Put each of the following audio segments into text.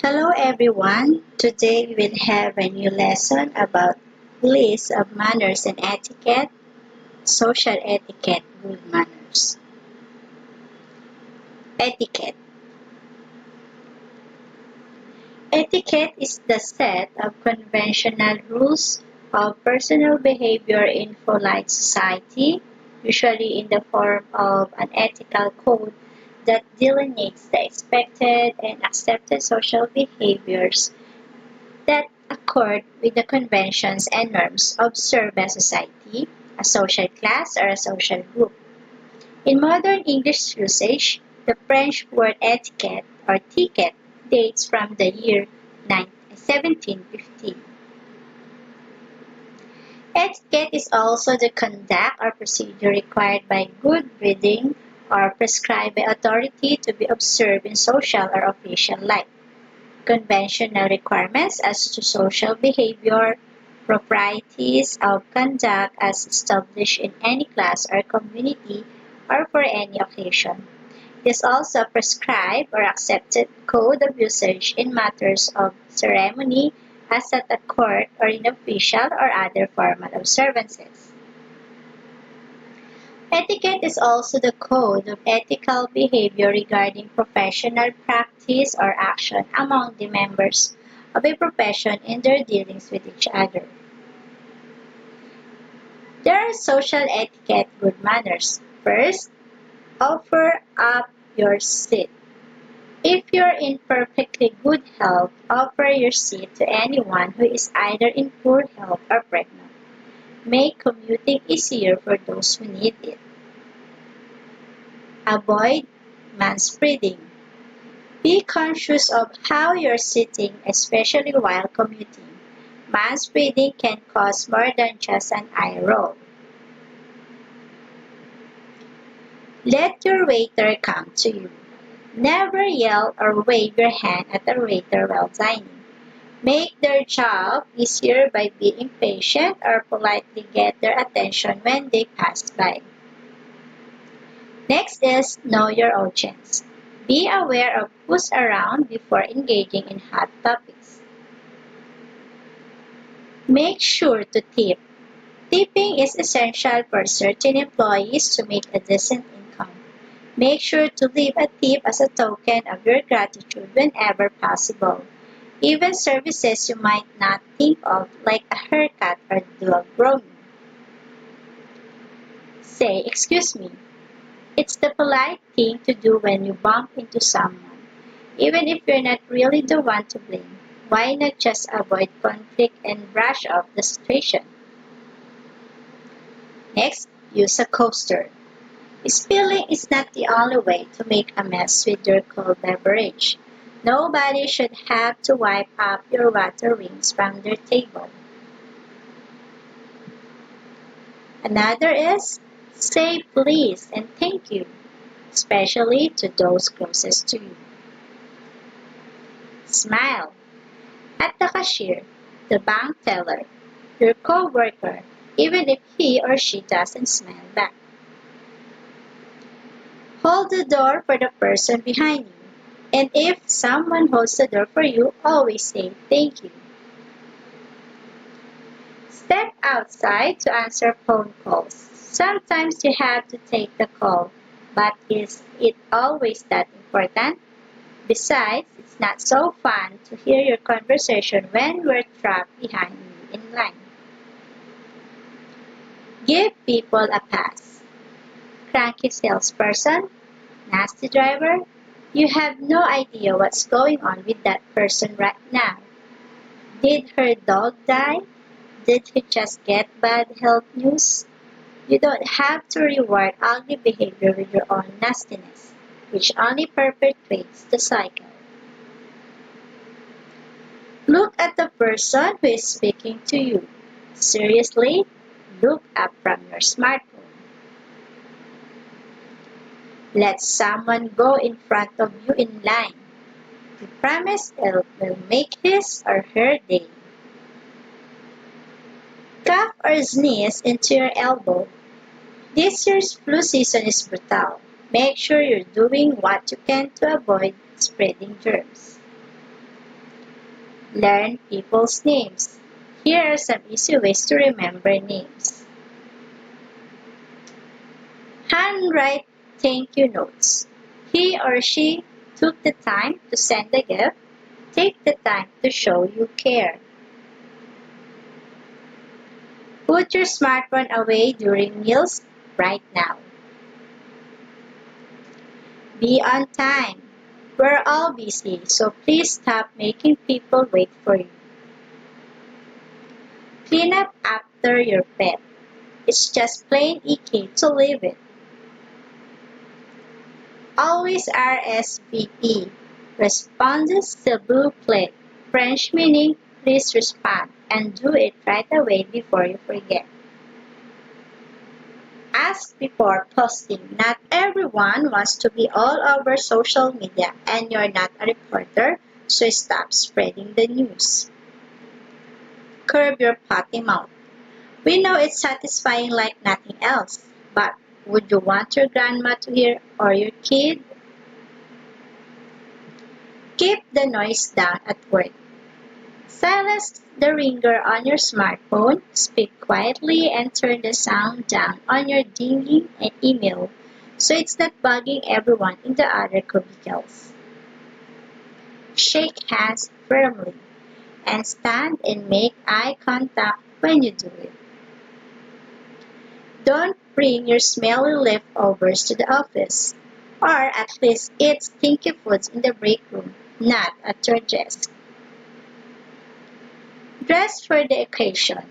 Hello everyone. Today we will have a new lesson about list of manners and etiquette, social etiquette, good manners. Etiquette. Etiquette is the set of conventional rules of personal behavior in polite society, usually in the form of an ethical code that delineates the expected and accepted social behaviors that accord with the conventions and norms observed by society, a social class, or a social group. In modern English usage, the French word etiquette or ticket dates from the year 1750. Etiquette is also the conduct or procedure required by good breeding or prescribed by authority to be observed in social or official life. Conventional requirements as to social behavior, proprieties of conduct as established in any class or community or for any occasion. It is also a prescribed or accepted code of usage in matters of ceremony as at a court or in official or other formal observances. Etiquette is also the code of ethical behavior regarding professional practice or action among the members of a profession in their dealings with each other. There are social etiquette good manners. First, offer up your seat. If you're in perfectly good health, offer your seat to anyone who is either in poor health or pregnant. Make commuting easier for those who need it. Avoid manspreading. Be conscious of how you're sitting, especially while commuting. Manspreading can cause more than just an eye roll. Let your waiter come to you. Never yell or wave your hand at a waiter while dining. Make their job easier by being patient or politely get their attention when they pass by. Next is know your audience. Be aware of who's around before engaging in hot topics. Make sure to tip. Tipping is essential for certain employees to make a decent income. Make sure to leave a tip as a token of your gratitude whenever possible. Even services you might not think of, like a haircut or dog grooming. Say, excuse me. It's the polite thing to do when you bump into someone, even if you're not really the one to blame. Why not just avoid conflict and brush off the situation? Next, use a coaster. Spilling is not the only way to make a mess with your cold beverage. Nobody should have to wipe up your water rings from their table. Another is say please and thank you, especially to those closest to you. Smile at the cashier, the bank teller, your co-worker, even if he or she doesn't smile back. Hold the door for the person behind you. And if someone holds the door for you, always say thank you. Step outside to answer phone calls. Sometimes you have to take the call, but is it always that important? Besides, it's not so fun to hear your conversation when we're trapped behind you in line. Give people a pass. Cranky salesperson, nasty driver, you have no idea what's going on with that person right now. Did her dog die? Did he just get bad health news? You don't have to reward ugly behavior with your own nastiness, which only perpetuates the cycle. Look at the person who is speaking to you. Seriously, look up from your smartphone. Let someone go in front of you in line. You promise it will make his or her day. Cough or sneeze into your elbow. This year's flu season is brutal. Make sure you're doing what you can to avoid spreading germs. Learn people's names. Here are some easy ways to remember names. Handwrite thank you notes. He or she took the time to send a gift. Take the time to show you care. Put your smartphone away during meals right now. Be on time. We're all busy, so please stop making people wait for you. Clean up after your pet. It's just plain icky to leave it. Always RSVP. Responses s'il vous plaît. French meaning please respond, and do it right away before you forget. Ask before posting. Not everyone wants to be all over social media, and you're not a reporter, so stop spreading the news. Curb your potty mouth. We know it's satisfying like nothing else, but would you want your grandma to hear or your kid? Keep the noise down at work. Silence the ringer on your smartphone, speak quietly, and turn the sound down on your dinging email so it's not bugging everyone in the other cubicles. Shake hands firmly and stand and make eye contact when you do it. Don't bring your smelly leftovers to the office, or at least eat stinky foods in the break room, not at your desk. Dress for the occasion.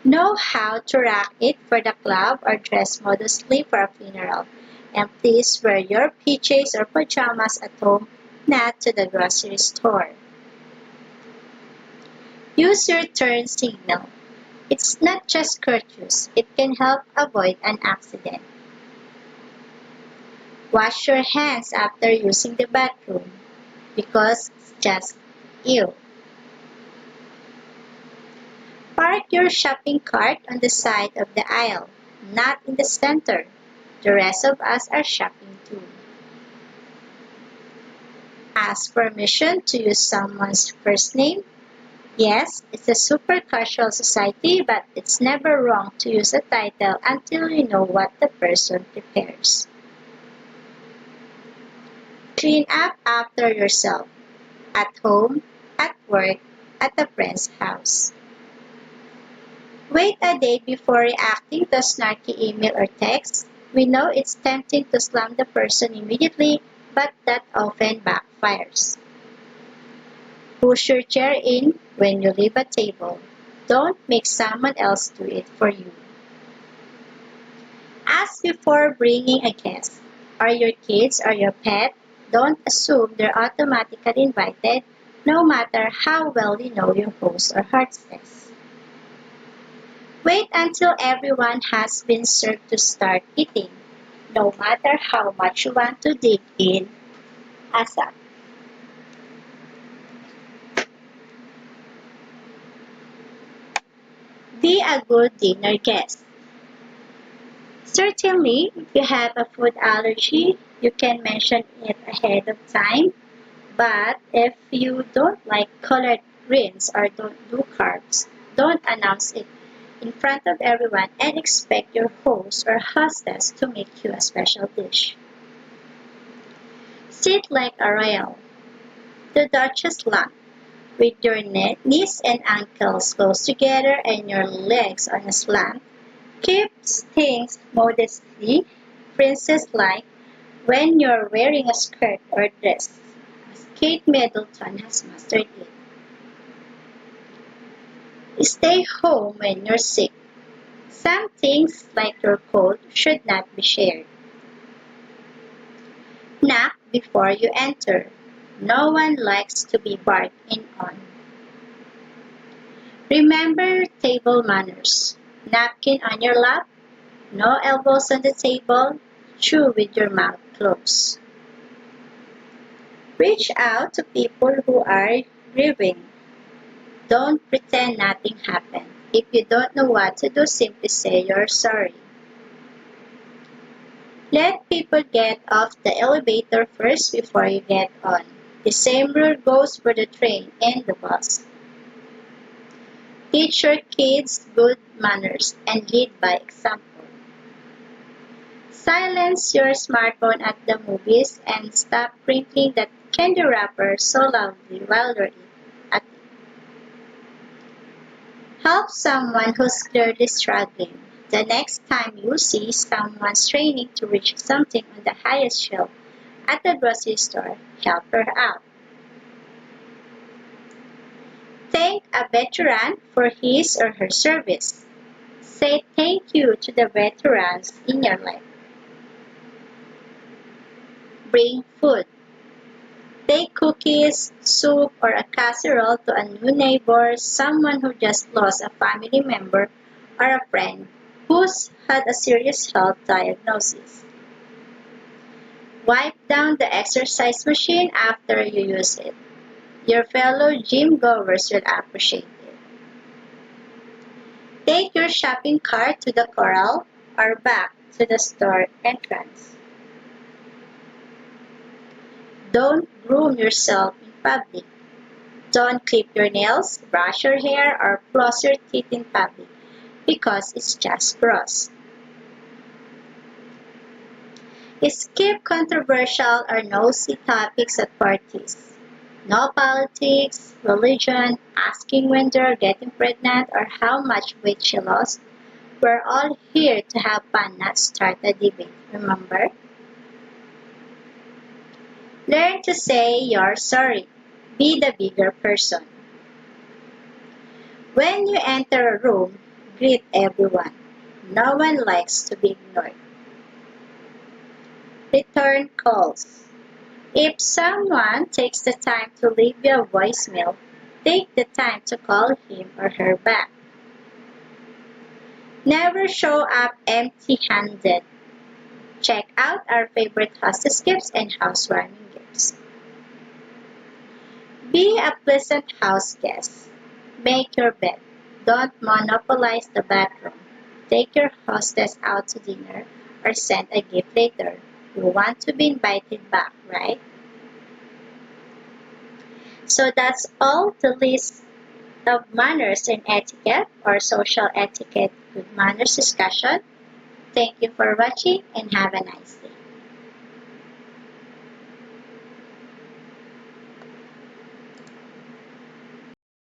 Know how to rock it for the club or dress modestly for a funeral. And please wear your PJs or pajamas at home, not to the grocery store. Use your turn signal. It's not just courteous, it can help avoid an accident. Wash your hands after using the bathroom because it's just you. Park your shopping cart on the side of the aisle, not in the center. The rest of us are shopping too. Ask permission to use someone's first name. Yes, it's a super casual society, but it's never wrong to use a title until you know what the person prefers. Clean up after yourself, at home, at work, at a friend's house. Wait a day before reacting to a snarky email or text. We know it's tempting to slam the person immediately, but that often backfires. Push your chair in when you leave a table. Don't make someone else do it for you. Ask before bringing a guest. Are your kids or your pet? Don't assume they're automatically invited, no matter how well you know your host or hostess. Wait until everyone has been served to start eating, no matter how much you want to dig in. ASAP. Be a good dinner guest. Certainly, if you have a food allergy, you can mention it ahead of time. But if you don't like colored greens or don't do carbs, don't announce it in front of everyone and expect your host or hostess to make you a special dish. Sit like a royal. The Duchess lump, with your knees and ankles close together and your legs on a slant. Keep things modestly, princess-like, when you're wearing a skirt or dress, as Kate Middleton has mastered it. Stay home when you're sick. Some things, like your cold, should not be shared. Knock before you enter. No one likes to be barked in on. Remember table manners. Napkin on your lap, no elbows on the table, chew with your mouth closed. Reach out to people who are grieving. Don't pretend nothing happened. If you don't know what to do, simply say you're sorry. Let people get off the elevator first before you get on. The same rule goes for the train and the bus. Teach your kids good manners and lead by example. Silence your smartphone at the movies and stop crinkling that candy wrapper so loudly while you're at it. Help someone who's clearly struggling. The next time you see someone straining to reach something on the highest shelf at the grocery store, help her out. Thank a veteran for his or her service. Say thank you to the veterans in your life. Bring food. Take cookies, soup, or a casserole to a new neighbor, someone who just lost a family member, or a friend who's had a serious health diagnosis. Wipe down the exercise machine after you use it. Your fellow gym goers will appreciate it. Take your shopping cart to the corral or back to the store entrance. Don't groom yourself in public. Don't clip your nails, brush your hair, or floss your teeth in public because it's just gross. Skip controversial or nosy topics at parties. No politics, religion, asking when they're getting pregnant, or how much weight she lost. We're all here to have fun, not start a debate, remember? Learn to say you're sorry. Be the bigger person. When you enter a room, greet everyone. No one likes to be ignored. Return calls. If someone takes the time to leave you a voicemail, take the time to call him or her back. Never show up empty-handed. Check out our favorite hostess gifts and housewarming gifts. Be a pleasant house guest. Make your bed. Don't monopolize the bathroom. Take your hostess out to dinner or send a gift later. You want to be invited back, right? So that's all the list of manners and etiquette or social etiquette good manners discussion. Thank you for watching and have a nice day.